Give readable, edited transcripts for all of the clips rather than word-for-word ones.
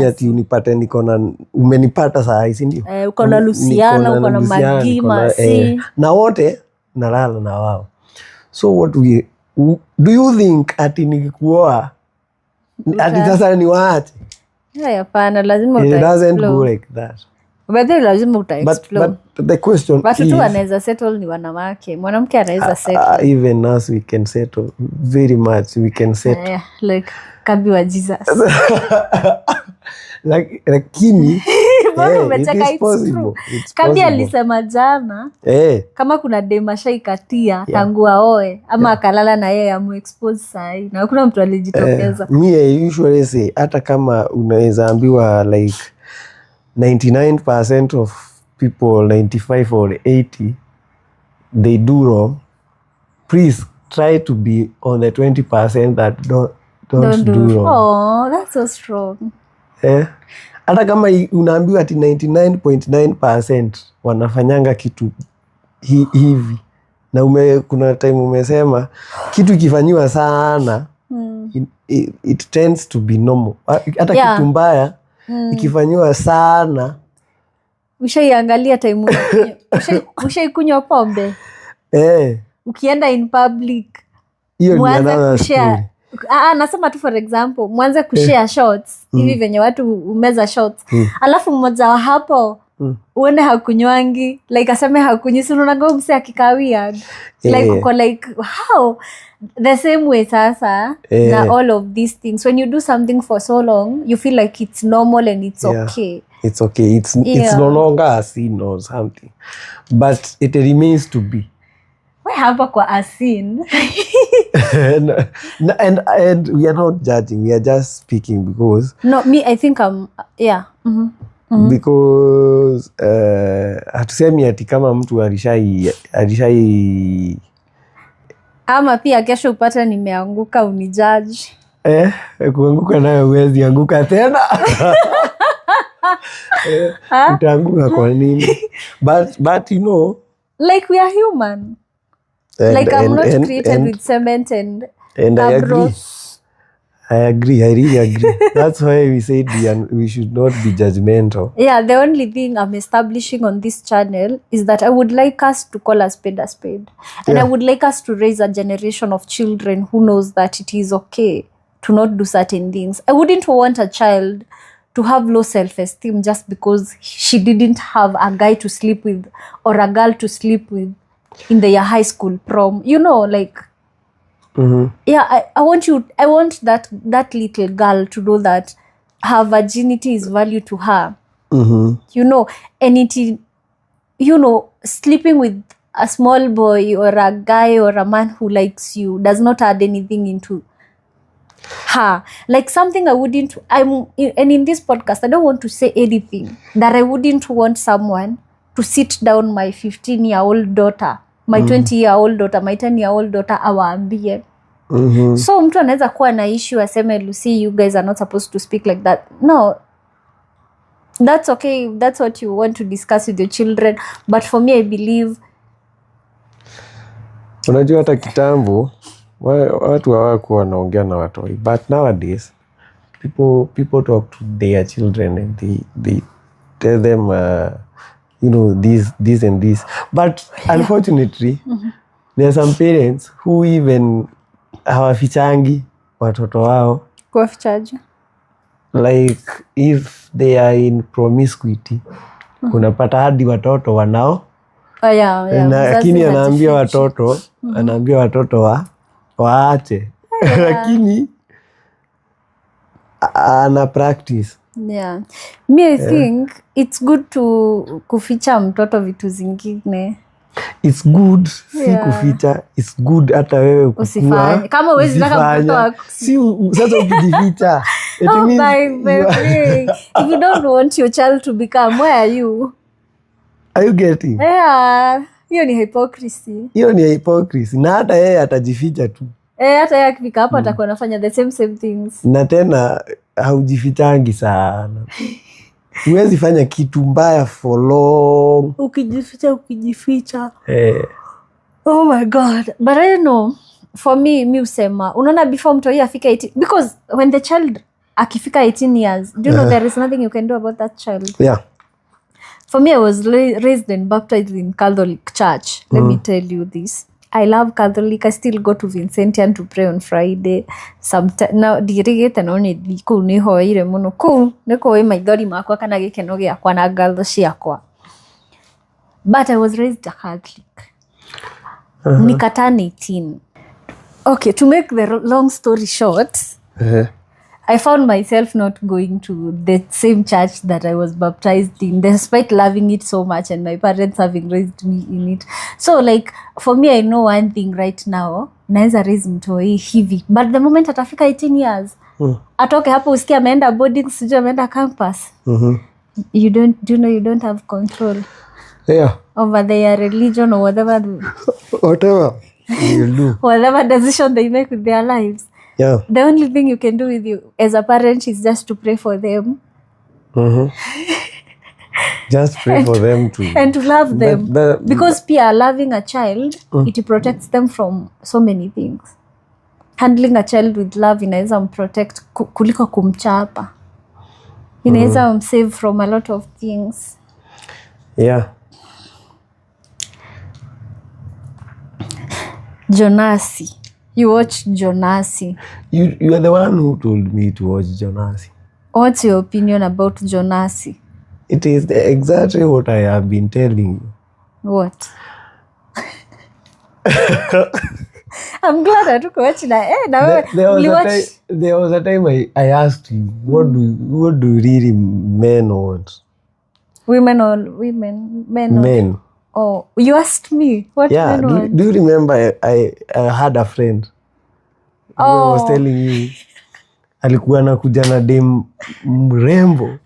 ni ati unipate niko na umenipata saa hizi ndio. Uko na Luciana, uko na Magima, na wote nalala na wao. So what do you think ati nikikuoa ati sasa ni waache? Hapana, lazima it doesn't go like that. But lazima explore. But the question is tu anaweza settle ni wanawake. Mwanamke anaweza settle. Even us we can settle very much. We can settle. Like Kabi wa Jesus. Lakini it's possible. Kabi alisema jana kama kuna dema shaikatia tangu aoe ama akalala na yeye amuexpose sai na hakuna mtu alijitokeza. Me usually say hata kama unaweza ambiwa like 99% of people, 95 or 80, they do wrong. Please try to be on the 20% that don't do wrong. Oh, that's so strong. Hata kama unaambiwa ati 99.9% wanafanyanga kitu hivi. Na kuna time umesema kitu kifanyiwa sana it tends to be normal. Hata kitu mbaya ikifanyiwa sana. Ushaiangalia time ushaikunywa pombe? Ukienda in public mwanze kushare. Nasema tu for example, mwanze kushare shots hivi venye watu umeza shots. Alafu mmoja wa hapo uende hakunywangi, like aseme hakunyi, si unaona mse akikawia. Like uko like how the same way sasa na all of these things, when you do something for so long you feel like it's normal and it's okay. It's okay. It's no longer a sin or something, but it remains to be. Why hapa kwa a sin? and we are not judging. We are just speaking because. No, me, I think because hatusemi ati kama mtu alishai ama pia kesho upata nimeanguka unijudge. Kuanguka nayo huwezi anguka tena. Utaanguka kwa nini? But you know, like we are human. Like I'm not created with cement and I agree. I really agree. That's why we said we should not be judgmental. Yeah, the only thing I'm establishing on this channel is that I would like us to call a spade a spade. And I would like us to raise a generation of children who knows that it is okay to not do certain things. I wouldn't want a child to have low self-esteem just because she didn't have a guy to sleep with or a girl to sleep with in their high school prom. You know, like... Yeah, I want that little girl to know that her virginity is value to her. You know, and sleeping with a small boy or a guy or a man who likes you does not add anything into her. Like something and in this podcast, I don't want to say anything that I wouldn't want someone to sit down my 15-year-old daughter, my 20-year-old daughter, my 10-year-old daughter, awaambie. So mtu anaweza kuwa na issue aseme, Lucy, you guys are not supposed to speak like that. No, that's okay. That's what you want to discuss with your children. But for me, I believe, unajua hata kitambo watu hawakuwa wanaongea na watoi, but nowadays people talk to their children and they tell them you know this and this. But unfortunately there are some parents who even hawafichangi watoto wao. Kuwafichaje? Like if they are in promiscuity, unapata hadi watoto wanao. Lakini anaambia watoto waache. Lakini ana practice. Yeah. Me, I think it's good to kuficha mtoto vitu zingine. It's good, si kuficha. It's good hata wewe usifanye. Kama uwezi taka mtoto wako. Si sasa ukijificha. Oh my baby. If you don't want your child to become, where are you? Are you getting? Yeah. Hiyo ni hypocrisy. Na hata yeye atajificha tu. Hata yeye akifika hapo atakuwa anafanya the same things. Na tena haujifichangi sana. Huwezi fanya kitu mbaya for long. Ukijificha. Oh my God. But I don't know. For me usema, unaona before mtu afika 18, because when the child akifika 18 years, do you know there is nothing you can do about that child? Yeah. For me, I was raised and baptized in Catholic Church. Let me tell you this. I love Catholic. I still go to Vincentian to pray on Friday. Sometimes now dirigate no ni ku ni hoire muno ku ne ko e maithori makwa kana gikeno giakwa na ngatho ciakwa. But I was raised a Catholic. Nikatan 18. Okay, to make the long story short, I found myself not going to the same church that I was baptized in, despite loving it so much and my parents having raised me in it. So like, for me, I know one thing right now, naeza raise mtoi hivi. But the moment atafika 18 years, atoke hapo usikia ameenda boarding, sijui ameenda campus. You don't have control over their religion or whatever you do. Whatever decision they make with their lives. Yeah. The only thing you can do with you as a parent is just to pray for them. Just pray for them too. And to love them. Because Pia, loving a child, it protects them from so many things. Handling a child with love inaweza protect kuliko kumchapa. Inaweza save from a lot of things. Yeah. Jonasi. You watched Jonasi. You are the one who told me to watch Jonasi. What's your opinion about Jonasi? It is exactly what I have been telling you. What? I'm glad I took watch that. There was a time I asked you, what do really men want? Women or women? Men. Oh, you asked me what men want? Do you remember I had a friend who was telling you alikuwa anakuja na dem mrembo,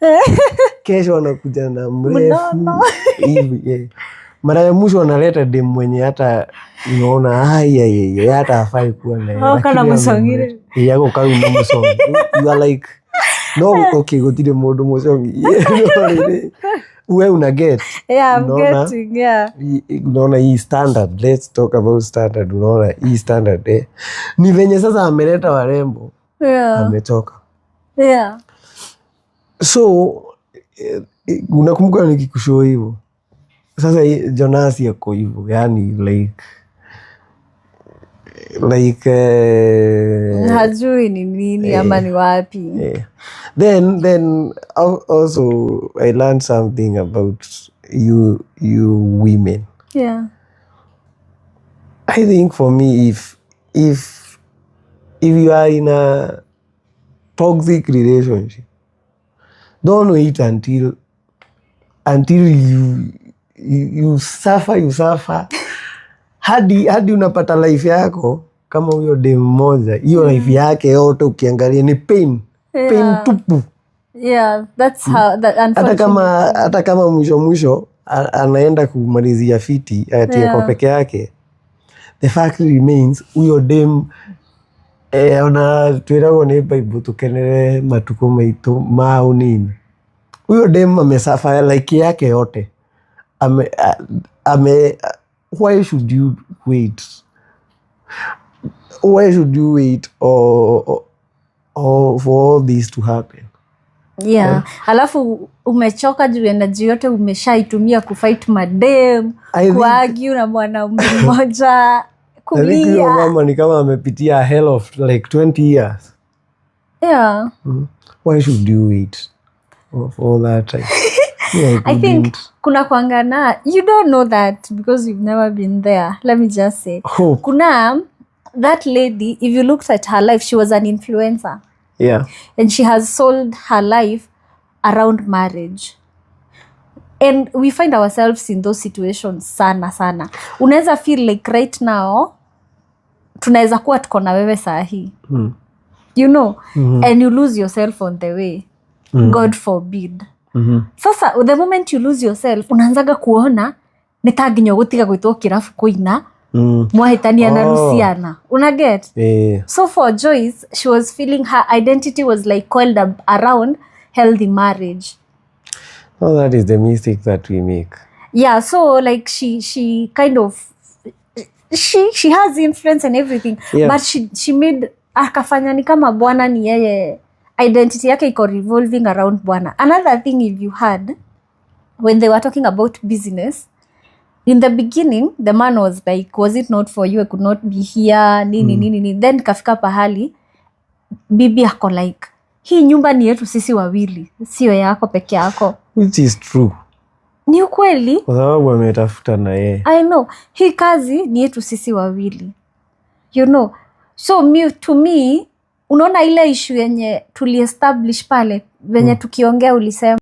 kesho anakuja na mrefu hivi. Mara ya mwisho analeta dem mwenye hata unaona hata hafai kuwa naye. Kana msongire. Yako kama msongi. You are like, no, okay, gotire modo msongi. Wewe una get. Yeah, I'm getting, yeah. Unaona hii standard. Let's talk about standard. Unaona hii standard. Ni venye sasa ameleta warembo. Yeah. Ametoka. Yeah. So, unakumbuka nikikushow hivyo. Sasa Jonasi yako hivyo. Yani like hajui ni nini ama ni wapi. Then also I learned something about you women. Yeah. I think for me, if you are in a toxic relationship, don't wait until you suffer hadi unapata life yako kama huyo dem mmoja, hiyo life yake yote ukiangalia ni pain tupu. Yeah, that's how that unfortunately. Hata kama mwisho anaenda kumalizia fiti ati yako peke yake. The fact remains huyo dem ona twirago ni Bible tukenere matuko maitu mao nini. Huyo dem amesafa like yake yote. Why should you wait? Why should you wait or for all this to happen? Yeah. Alafu umechoka juu energy yote umeshaitumia kufight madem, kuargue na mwanaume mmoja, kulia. I think your mama ni kama amepitia a hell of like 20 years. Yeah. Why should you wait for all that time? Yeah, I think kuna kuangana, you don't know that because you've never been there. Let me just say. Hope. Kuna that lady, if you looked at her life, she was an influencer. Yeah. And she has sold her life around marriage. And we find ourselves in those situations sana. Unaweza feel like right now, tunaweza kuwa tuko na wewe sahi. You know? And you lose yourself on the way. God forbid. Sasa, the moment you lose yourself, unaanzaga kuona, netaginyo gutiga gwitwo kirafu kuina, mwahitania na Luciana. Unaget? Yeah. So for Joyce, she was feeling her identity was like coiled up around healthy marriage. Oh, that is the mistake that we make. Yeah, so like she kind of, she has influence and everything, but she made, akafanya ni kama bwana ni yeye identity yake iko revolving around bwana. Another thing, if you had, when they were talking about business, in the beginning the man was like, was it not for you, I could not be here, nini. Then kafika pahali bibi ako like, hii nyumba ni yetu sisi wawili, sio yako peke yako. Which is true. Ni ukweli. Kwa sababu ametafuta na yeye. I know. Hii kazi ni yetu sisi wawili. You know. So to me, unaona ile issue yenye tuli establish pale, venye tukiongea ulisema